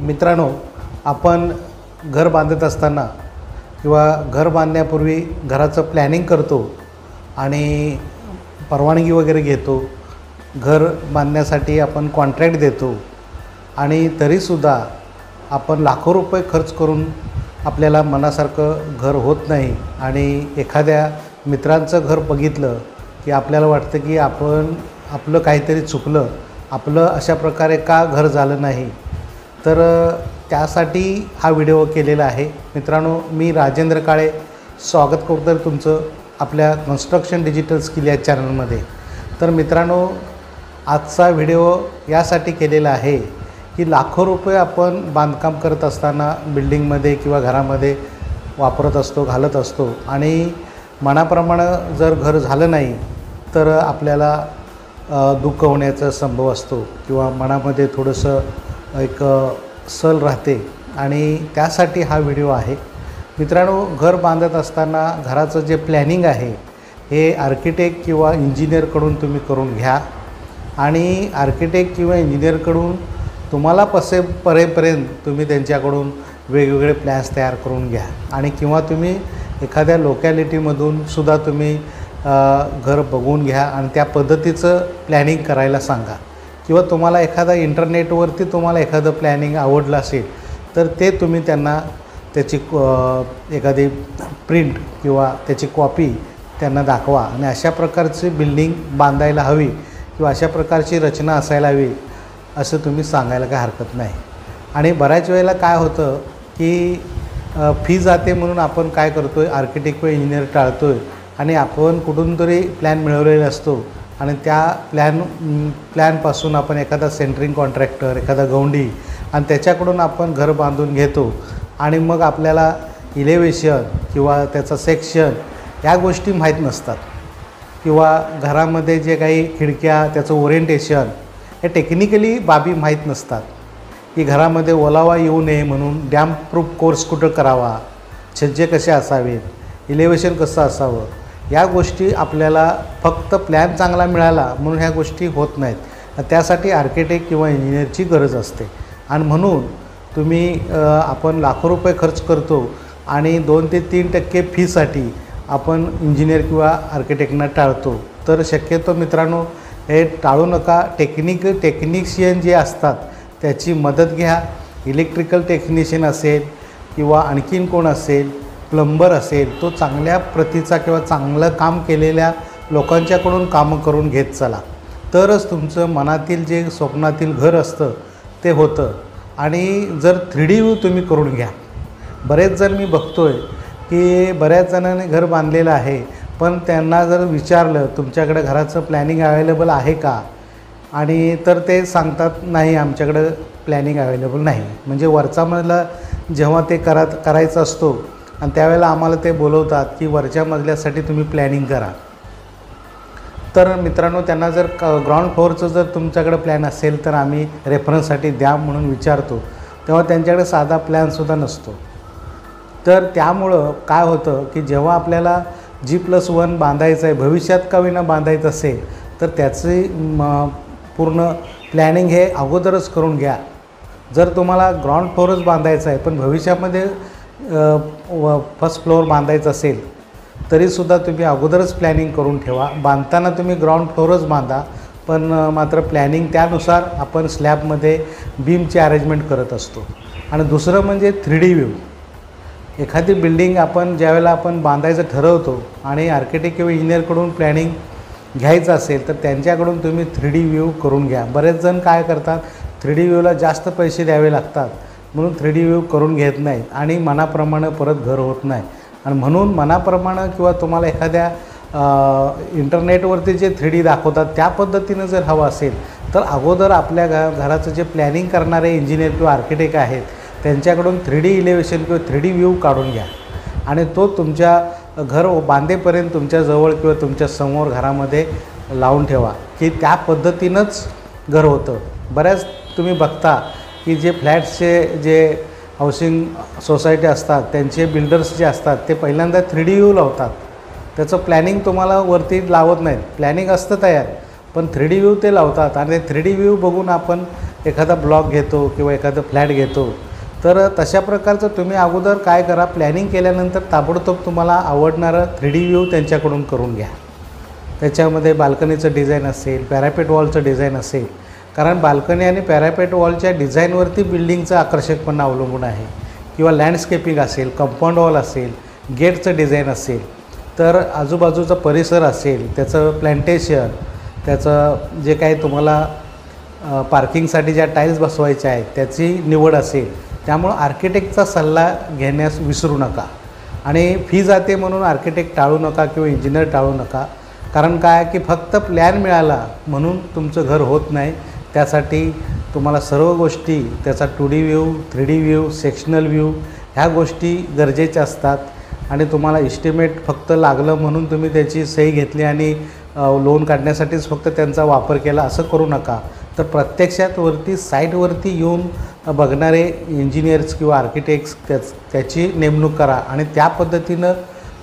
मित्रांनो, आपण घर बांधत असताना किंवा घर बांधण्यापूर्वी घराचं प्लॅनिंग करतो आणि परवानगी वगैरे घेतो. घर बांधण्यासाठी आपण कॉन्ट्रॅक्ट देतो आणि तरीसुद्धा आपण लाखो रुपये खर्च करून आपल्याला मनासारखं घर होत नाही आणि एखाद्या मित्रांचं घर बघितलं की आपल्याला वाटतं की आपलं काहीतरी चुकलं, आपलं अशा प्रकारे का घर झालं नाही. तर त्यासाठी हा व्हिडिओ केलेला आहे. मित्रांनो, मी राजेंद्र काळे स्वागत करतो तुमचं आपल्या कन्स्ट्रक्शन डिजिटल स्किल या चॅनलमध्ये. तर मित्रांनो, आजचा व्हिडिओ यासाठी केलेला आहे की लाखो रुपये आपण बांधकाम करत असताना बिल्डिंगमध्ये किंवा घरामध्ये वापरत असतो, घालत असतो आणि मनाप्रमाणे जर घर झालं नाही तर आपल्याला दुःख होण्याचा संभव असतो किंवा मनामध्ये थोडंसं एक सल राहते आणि त्यासाठी हा व्हिडिओ आहे. मित्रांनो, घर बांधत असताना घराचं जे प्लॅनिंग आहे हे आर्किटेक्ट किंवा इंजिनियरकडून तुम्ही करून घ्या आणि आर्किटेक्ट किंवा इंजिनियरकडून तुम्हाला परेपर्यंत तुम्ही त्यांच्याकडून वेगवेगळे प्लॅन्स तयार करून घ्या आणि किंवा तुम्ही एखाद्या लोकॅलिटीमधून सुद्धा तुम्ही घर बघून घ्या आणि त्या पद्धतीचं प्लॅनिंग करायला सांगा. किंवा तुम्हाला एखादा इंटरनेटवरती तुम्हाला एखादं प्लॅनिंग आवडलं असेल तर ते तुम्ही त्यांना त्याची एखादी प्रिंट किंवा त्याची कॉपी त्यांना दाखवा आणि अशा प्रकारची बिल्डिंग बांधायला हवी किंवा अशा प्रकारची रचना असायला हवी असं तुम्ही सांगायला काय हरकत नाही. आणि बऱ्याच वेळेला काय होतं की फी जाते म्हणून आपण काय करतो आहे, आर्किटेक्ट व इंजिनियर टाळतो आहे आणि आपण कुठून तरी प्लॅन मिळवलेला असतो आणि त्या प्लॅनपासून आपण एखादा सेंटरिंग कॉन्ट्रॅक्टर, एखादा गवंडी आणि त्याच्याकडून आपण घर बांधून घेतो आणि मग आपल्याला इलेव्हेशन किंवा त्याचं सेक्शन या गोष्टी माहीत नसतात किंवा घरामध्ये जे काही खिडक्या, त्याचं ओरिएंटेशन हे टेक्निकली बाबी माहीत नसतात की घरामध्ये ओलावा येऊ नये म्हणून डॅम्प प्रूफ कोर्स कुठं करावा, छज्जे कसे असावेत, इलेव्हेशन कसं असावं. या गोष्टी आपल्याला फक्त प्लॅन चांगला मिळाला म्हणून ह्या गोष्टी होत नाहीत. त्यासाठी आर्किटेक्ट किंवा इंजिनियरची गरज असते आणि म्हणून आपण लाखो रुपये खर्च करतो आणि 2 ते 3% फीसाठी आपण इंजिनियर किंवा आर्किटेक्टना टाळतो. तर शक्यतो मित्रांनो, हे टाळू नका. टेक्निशियन जे असतात त्याची मदत घ्या. इलेक्ट्रिकल टेक्निशियन असेल किंवा आणखीन कोण असेल, प्लंबर असेल, तो चांगल्या प्रतीचा किंवा चांगलं काम केलेल्या लोकांच्याकडून कामं करून घेत चला. तरच तुमचं मनातील जे स्वप्नातील घर असतं ते होतं. आणि जर 3D व्ह्यू तुम्ही करून घ्या. बरेच जण मी बघतो आहे की बऱ्याच जणांनी घर बांधलेलं आहे पण त्यांना जर विचारलं तुमच्याकडे घराचं प्लॅनिंग अवेलेबल आहे का, आणि तर ते सांगतात नाही, आमच्याकडं प्लॅनिंग अवेलेबल नाही. म्हणजे वरचा मजला जेव्हा ते करायचा असतो आणि त्यावेळेला आम्हाला ते बोलवतात की वरच्या मजल्यासाठी तुम्ही प्लॅनिंग करा. तर मित्रांनो, त्यांना जर ग्राउंड फ्लोअरचं जर तुमच्याकडे प्लॅन असेल तर आम्ही रेफरन्ससाठी द्या म्हणून विचारतो, तेव्हा त्यांच्याकडे साधा प्लॅनसुद्धा नसतो. तर त्यामुळं काय होतं की जेव्हा आपल्याला G+1 बांधायचं आहे, भविष्यात का विना बांधायचं असेल तर त्याची पूर्ण प्लॅनिंग हे अगोदरच करून घ्या. जर तुम्हाला ग्राउंड फ्लोअरच बांधायचं आहे पण भविष्यामध्ये फर्स्ट फ्लोअर बांधायचं असेल तरीसुद्धा तुम्ही अगोदरच प्लॅनिंग करून ठेवा. बांधताना तुम्ही ग्राउंड फ्लोअरच बांधा पण मात्र प्लॅनिंग त्यानुसार आपण स्लॅबमध्ये बीमची अरेंजमेंट करत असतो. आणि दुसरं म्हणजे 3D व्ह्यू. एखादी बिल्डिंग आपण ज्यावेळेला आपण बांधायचं ठरवतो आणि आर्किटेक्ट किंवा इंजिनियरकडून प्लॅनिंग घ्यायचं असेल तर त्यांच्याकडून तुम्ही 3D व्ह्यू करून घ्या. बरेच जण काय करतात, 3D व्ह्यूला जास्त पैसे द्यावे लागतात म्हणून 3D व्ह्यू करून घेत नाहीत आणि मनाप्रमाणे परत घर होत नाही. आणि म्हणून मनाप्रमाणे किंवा तुम्हाला एखाद्या इंटरनेटवरती जे 3D दाखवतात त्या पद्धतीनं जर हवं असेल तर अगोदर आपल्या घराचं जे प्लॅनिंग करणारे इंजिनियर किंवा आर्किटेक्ट आहेत त्यांच्याकडून 3D इलेव्हेशन किंवा 3D व्ह्यू काढून घ्या आणि तो तुमच्या घर बांधेपर्यंत तुमच्याजवळ किंवा तुमच्या समोर घरामध्ये लावून ठेवा की त्या पद्धतीनंच घर होतं. बऱ्याच तुम्ही बघता की जे फ्लॅट्सचे जे हाऊसिंग सोसायटी असतात त्यांचे बिल्डर्स जे असतात ते पहिल्यांदा 3D व्ह्यू लावतात. त्याचं प्लॅनिंग तुम्हाला वरती लावत नाहीत. प्लॅनिंग असतं तयार पण 3D व्ह्यू ते लावतात आणि 3D व्ह्यू बघून आपण एखादा ब्लॉक घेतो किंवा एखादं फ्लॅट घेतो. तर तशा प्रकारचं तुम्ही अगोदर काय करा, प्लॅनिंग केल्यानंतर ताबडतोब तुम्हाला आवडणारं 3D व्ह्यू त्यांच्याकडून करून घ्या. त्याच्यामध्ये बाल्कनीचं डिझाईन असेल, पॅरापेट वॉलचं डिझाईन असेल, कारण बाल्कनी आणि पॅरापेट वॉलच्या डिझाईनवरती बिल्डिंगचं आकर्षकपणा अवलंबून आहे. किंवा लँडस्केपिंग असेल, कंपाऊंड वॉल असेल, गेटचं डिझाईन असेल, तर आजूबाजूचा परिसर असेल, त्याचं प्लॅन्टेशन, त्याचं जे काही तुम्हाला पार्किंगसाठी ज्या टाईल्स बसवायच्या आहेत त्याची निवड असेल. त्यामुळं आर्किटेक्टचा सल्ला घेण्यास विसरू नका. आणि फी जाते म्हणून आर्किटेक्ट टाळू नका किंवा इंजिनियर टाळू नका. कारण काय की फक्त प्लॅन मिळाला म्हणून तुमचं घर होत नाही. त्यासाठी तुम्हाला सर्व गोष्टी, त्याचा 2D view, 3D view, sectional view ह्या गोष्टी गरजेच्या असतात. आणि तुम्हाला इस्टिमेट फक्त लागलं म्हणून तुम्ही त्याची सही घेतली आणि लोन काढण्यासाठीच फक्त त्यांचा वापर केला असं करू नका. तर प्रत्यक्षात साईटवरती येऊन बघणारे इंजिनियर्स किंवा आर्किटेक्ट्स त्याची नेमणूक करा आणि त्या पद्धतीनं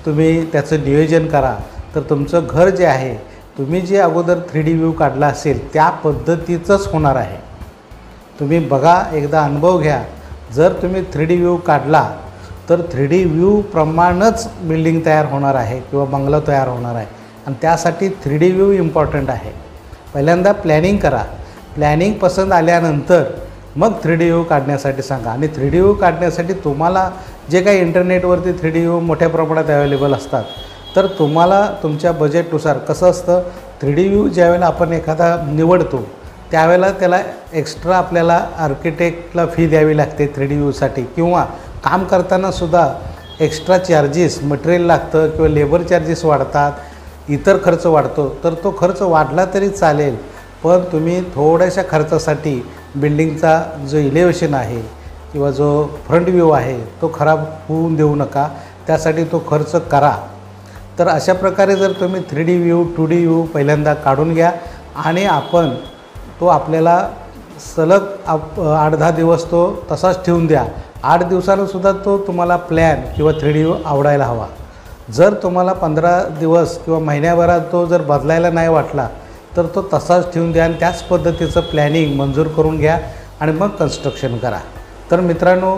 तुम्ही त्याचं नियोजन करा. तर तुमचं घर जे आहे, तुम्ही जे अगोदर 3D व्ह्यू काढला असेल त्या पद्धतीचंच होणार आहे. तुम्ही बघा, एकदा अनुभव घ्या. जर तुम्ही 3D व्ह्यू काढला तर 3D व्ह्यू प्रमाणच बिल्डिंग तयार होणार आहे किंवा बंगला तयार होणार आहे. आणि त्यासाठी 3D व्ह्यू इम्पॉर्टंट आहे. पहिल्यांदा प्लॅनिंग करा. प्लॅनिंग पसंत आल्यानंतर मग 3D व्ह्यू काढण्यासाठी सांगा. आणि 3D व्ह्यू काढण्यासाठी तुम्हाला जे काही इंटरनेटवरती 3D व्ह्यू मोठ्या प्रमाणात अवेलेबल असतात, तर तुम्हाला तुमच्या बजेटनुसार कसं असतं, 3D व्ह्यू ज्यावेळेला आपण एखादा निवडतो त्यावेळेला त्याला एक्स्ट्रा आपल्याला आर्किटेक्टला फी द्यावी लागते 3D व्ह्यूसाठी. किंवा काम करतानासुद्धा एक्स्ट्रा चार्जेस, मटेरियल लागतं किंवा लेबर चार्जेस वाढतात, इतर खर्च वाढतो. तर तो खर्च वाढला तरी चालेल, पण तुम्ही थोड्याशा खर्चासाठी बिल्डिंगचा जो इलेव्हेशन आहे किंवा जो फ्रंट व्ह्यू आहे तो खराब होऊन देऊ नका. त्यासाठी तो खर्च करा. तर अशा प्रकारे जर तुम्ही 3D व्ह्यू, 2D व्ह्यू पहिल्यांदा काढून घ्या आणि तो आपल्याला सलग 8-10 दिवस तो तसाच ठेवून द्या. 8 दिवसांनीसुद्धा तो तुम्हाला प्लॅन किंवा 3D व्ह्यू आवडायला हवा. जर तुम्हाला 15 दिवस किंवा महिन्याभरात तो जर बदलायला नाही वाटला तर तो तसाच ठेवून द्या आणि त्याच पद्धतीचं प्लॅनिंग मंजूर करून घ्या आणि मग कन्स्ट्रक्शन करा. तर मित्रांनो,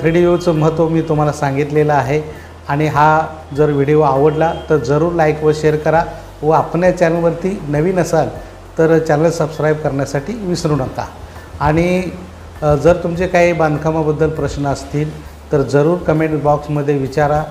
3D व्ह्यूचं महत्त्व मी तुम्हाला सांगितलेलं आहे. आणि हा जर व्हिडिओ आवडला तर जरूर लाईक व शेअर करा. व आपण या चॅनलवरती नवीन असाल तर चॅनल सबस्क्राईब करण्यासाठी विसरू नका. आणि जर तुमचे काही बांधकामाबद्दल प्रश्न असतील तर जरूर कमेंट बॉक्समध्ये विचारा.